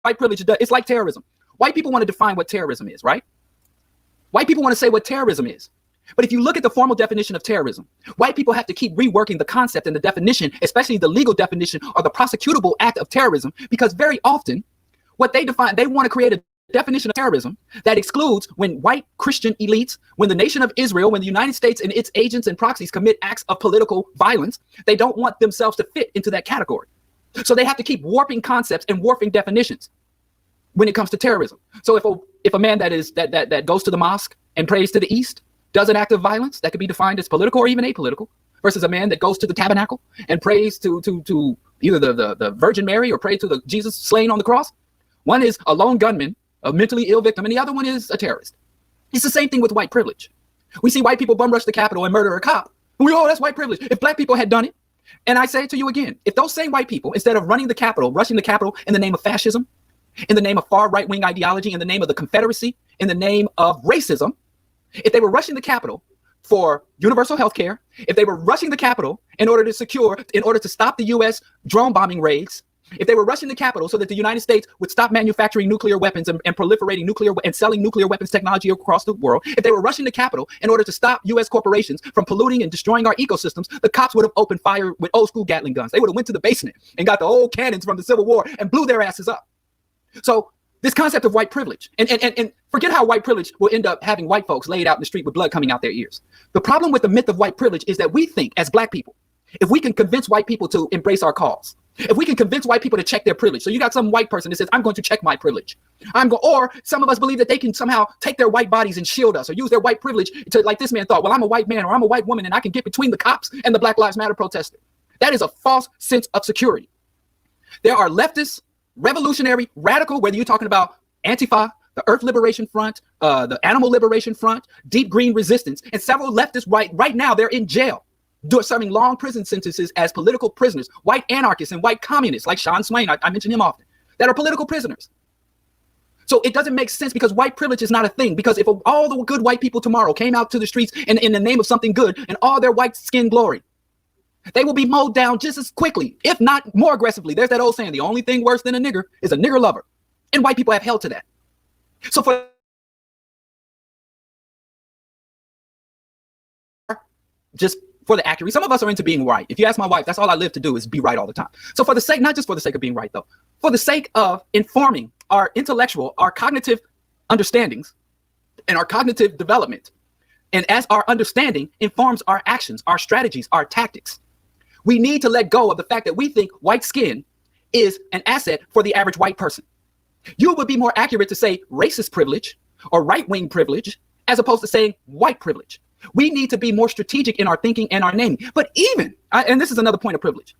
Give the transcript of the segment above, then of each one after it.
white privilege does, it's like terrorism. White people want to define what terrorism is, right? White people want to say what terrorism is. But if you look at the formal definition of terrorism, white people have to keep reworking the concept and the definition, especially the legal definition or the prosecutable act of terrorism, because very often what they define, they want to create a definition of terrorism that excludes when white Christian elites, when the nation of Israel, when the United States and its agents and proxies commit acts of political violence, they don't want themselves to fit into that category. So they have to keep warping concepts and warping definitions when it comes to terrorism. So if a man that goes to the mosque and prays to the east does an act of violence that could be defined as political or even apolitical, versus a man that goes to the tabernacle and prays to either the Virgin Mary or prays to the Jesus slain on the cross, one is a lone gunman, a mentally ill victim, and the other one is a terrorist. It's the same thing with white privilege. We see white people bum rush the Capitol and murder a cop. That's white privilege. If black people had done it, and I say it to you again, if those same white people, instead of rushing the Capitol in the name of fascism, in the name of far right-wing ideology, in the name of the Confederacy, in the name of racism, if they were rushing the Capitol for universal health care, if they were rushing the Capitol in order to stop the U.S. drone bombing raids, if they were rushing the Capitol so that the United States would stop manufacturing nuclear weapons and proliferating nuclear and selling nuclear weapons technology across the world, if they were rushing the Capitol in order to stop U.S. corporations from polluting and destroying our ecosystems, the cops would have opened fire with old school Gatling guns. They would have went to the basement and got the old cannons from the Civil War and blew their asses up. So this concept of white privilege, and forget how white privilege will end up having white folks laid out in the street with blood coming out their ears. The problem with the myth of white privilege is that we think as black people, if we can convince white people to embrace our cause, if we can convince white people to check their privilege. So you got some white person that says, I'm going to check my privilege. Or some of us believe that they can somehow take their white bodies and shield us or use their white privilege to, like this man thought, well, I'm a white man or I'm a white woman and I can get between the cops and the Black Lives Matter protester. That is a false sense of security. There are leftists, revolutionary, radical, whether you're talking about Antifa, the Earth Liberation Front, the Animal Liberation Front, Deep Green Resistance, and several leftists right now, they're in jail, serving long prison sentences as political prisoners, white anarchists and white communists like Sean Swain, I mention him often, that are political prisoners. So it doesn't make sense because white privilege is not a thing. Because if all the good white people tomorrow came out to the streets in the name of something good and all their white skin glory, they will be mowed down just as quickly, if not more aggressively. There's that old saying, the only thing worse than a nigger is a nigger lover. And white people have held to that. So for the accuracy, some of us are into being right. If you ask my wife, that's all I live to do is be right all the time. So for the sake, not just for the sake of being right though, for the sake of informing our intellectual, our cognitive understandings and our cognitive development, and as our understanding informs our actions, our strategies, our tactics, we need to let go of the fact that we think white skin is an asset for the average white person. You would be more accurate to say racist privilege or right-wing privilege as opposed to saying white privilege. We need to be more strategic in our thinking and our naming. But and this is another point of privilege.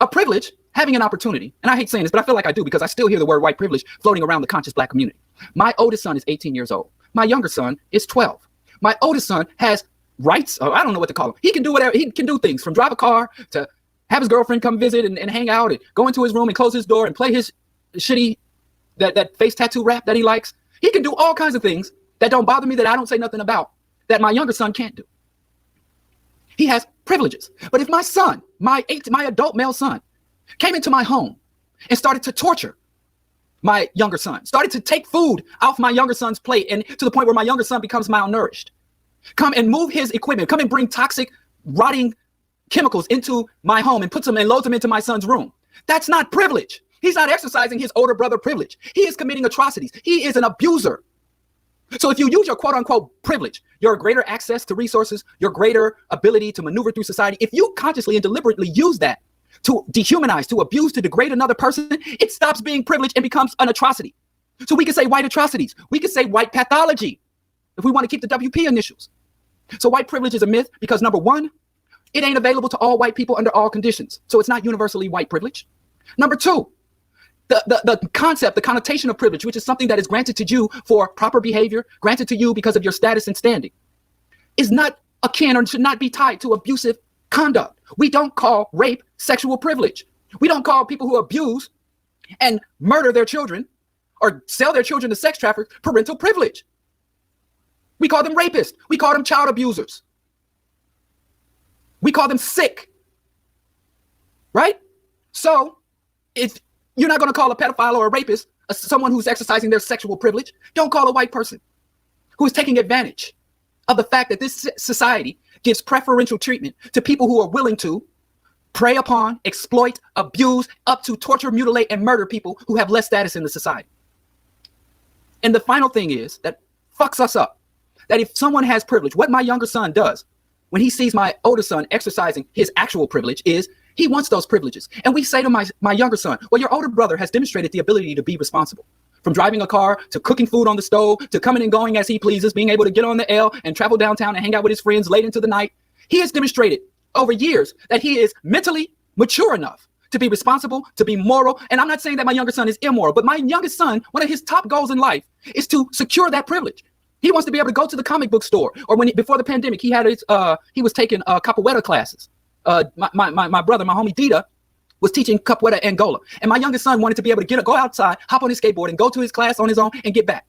A privilege, having an opportunity, and I hate saying this, but I feel like I do because I still hear the word white privilege floating around the conscious black community. My oldest son is 18 years old. My younger son is 12. My oldest son has rights, or I don't know what to call them. He can do whatever. He can do things from drive a car to have his girlfriend come visit and hang out and go into his room and close his door and play his shitty, that face tattoo rap that he likes. He can do all kinds of things that don't bother me, that I don't say nothing about, that my younger son can't do. He has privileges. But if my son, my adult male son, came into my home and started to torture my younger son, started to take food off my younger son's plate, and to the point where my younger son becomes malnourished, come and move his equipment, come and bring toxic, rotting chemicals into my home and puts them and loads them into my son's room, that's not privilege. He's not exercising his older brother privilege. He is committing atrocities. He is an abuser. So if you use your quote unquote privilege, your greater access to resources, your greater ability to maneuver through society, if you consciously and deliberately use that to dehumanize, to abuse, to degrade another person, it stops being privilege and becomes an atrocity. So we can say white atrocities. We can say white pathology if we want to keep the WP initials. So white privilege is a myth because, number one, it ain't available to all white people under all conditions. So it's not universally white privilege. Number two, the concept, the connotation of privilege, which is something that is granted to you for proper behavior, granted to you because of your status and standing, is not akin or should not be tied to abusive conduct. We don't call rape sexual privilege. We don't call people who abuse and murder their children or sell their children to sex traffickers parental privilege. We call them rapists. We call them child abusers. We call them sick. Right? So if you're not going to call a pedophile or a rapist someone who's exercising their sexual privilege. Don't call a white person who is taking advantage of the fact that this society gives preferential treatment to people who are willing to prey upon, exploit, abuse, up to torture, mutilate, and murder people who have less status in the society. And the final thing is that fucks us up, that if someone has privilege, what my younger son does when he sees my older son exercising his actual privilege is he wants those privileges. And we say to my younger son, well, your older brother has demonstrated the ability to be responsible. From driving a car, to cooking food on the stove, to coming and going as he pleases, being able to get on the L and travel downtown and hang out with his friends late into the night. He has demonstrated over years that he is mentally mature enough to be responsible, to be moral. And I'm not saying that my younger son is immoral, but my youngest son, one of his top goals in life is to secure that privilege. He wants to be able to go to the comic book store, or before the pandemic, he was taking capoeira classes. My brother, my homie Dita, was teaching capoeira Angola. And my youngest son wanted to be able to go outside, hop on his skateboard and go to his class on his own and get back.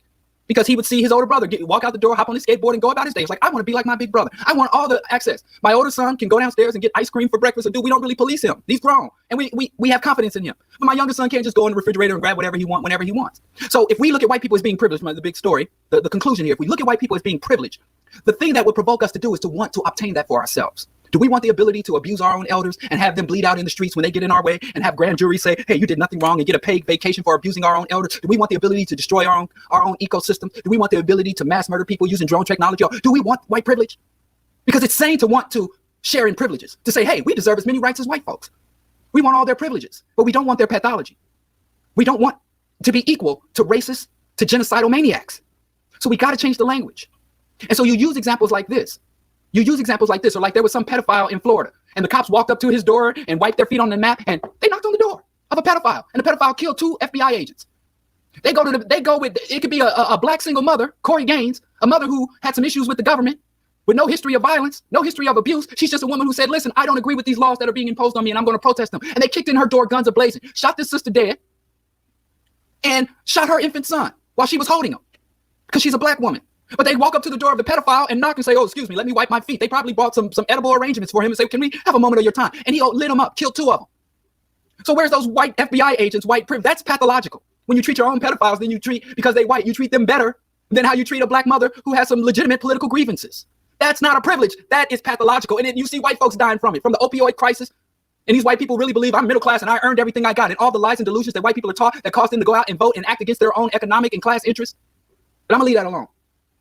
Because he would see his older brother walk out the door, hop on his skateboard and go about his day. He's like, I want to be like my big brother. I want all the access. My older son can go downstairs and get ice cream for breakfast. And we don't really police him. He's grown. And we have confidence in him. But my younger son can't just go in the refrigerator and grab whatever he wants whenever he wants. So if we look at white people as being privileged, the big story, the conclusion here, if we look at white people as being privileged, the thing that would provoke us to do is to want to obtain that for ourselves. Do we want the ability to abuse our own elders and have them bleed out in the streets when they get in our way and have grand juries say, hey, you did nothing wrong, and get a paid vacation for abusing our own elders? Do we want the ability to destroy our own ecosystem? Do we want the ability to mass murder people using drone technology? Or do we want white privilege? Because it's sane to want to share in privileges, to say, hey, we deserve as many rights as white folks. We want all their privileges, but we don't want their pathology. We don't want to be equal to racists, to genocidal maniacs. So we got to change the language. And so you use examples like this. Or like there was some pedophile in Florida, and the cops walked up to his door and wiped their feet on the map, and they knocked on the door of a pedophile, and the pedophile killed 2 FBI agents. They go with, it could be a black single mother, Corey Gaines, a mother who had some issues with the government, with no history of violence, no history of abuse. She's just a woman who said, listen, I don't agree with these laws that are being imposed on me, and I'm going to protest them. And they kicked in her door, guns ablazing, shot this sister dead, and shot her infant son while she was holding him, because she's a black woman. But they walk up to the door of the pedophile and knock and say, oh, excuse me, let me wipe my feet. They probably bought some edible arrangements for him and say, can we have a moment of your time? And he lit them up, killed 2 of them. So where's those white FBI agents, white privilege? That's pathological. When you treat your own pedophiles, then because they white, you treat them better than how you treat a black mother who has some legitimate political grievances. That's not a privilege. That is pathological. And then you see white folks dying from it, from the opioid crisis. And these white people really believe I'm middle class and I earned everything I got. And all the lies and delusions that white people are taught that cause them to go out and vote and act against their own economic and class interests. But I'm going to leave that alone.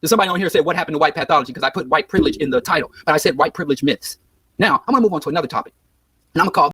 There's somebody on here said, what happened to white pathology? Because I put white privilege in the title, but I said white privilege myths. Now, I'm going to move on to another topic, and I'm going to call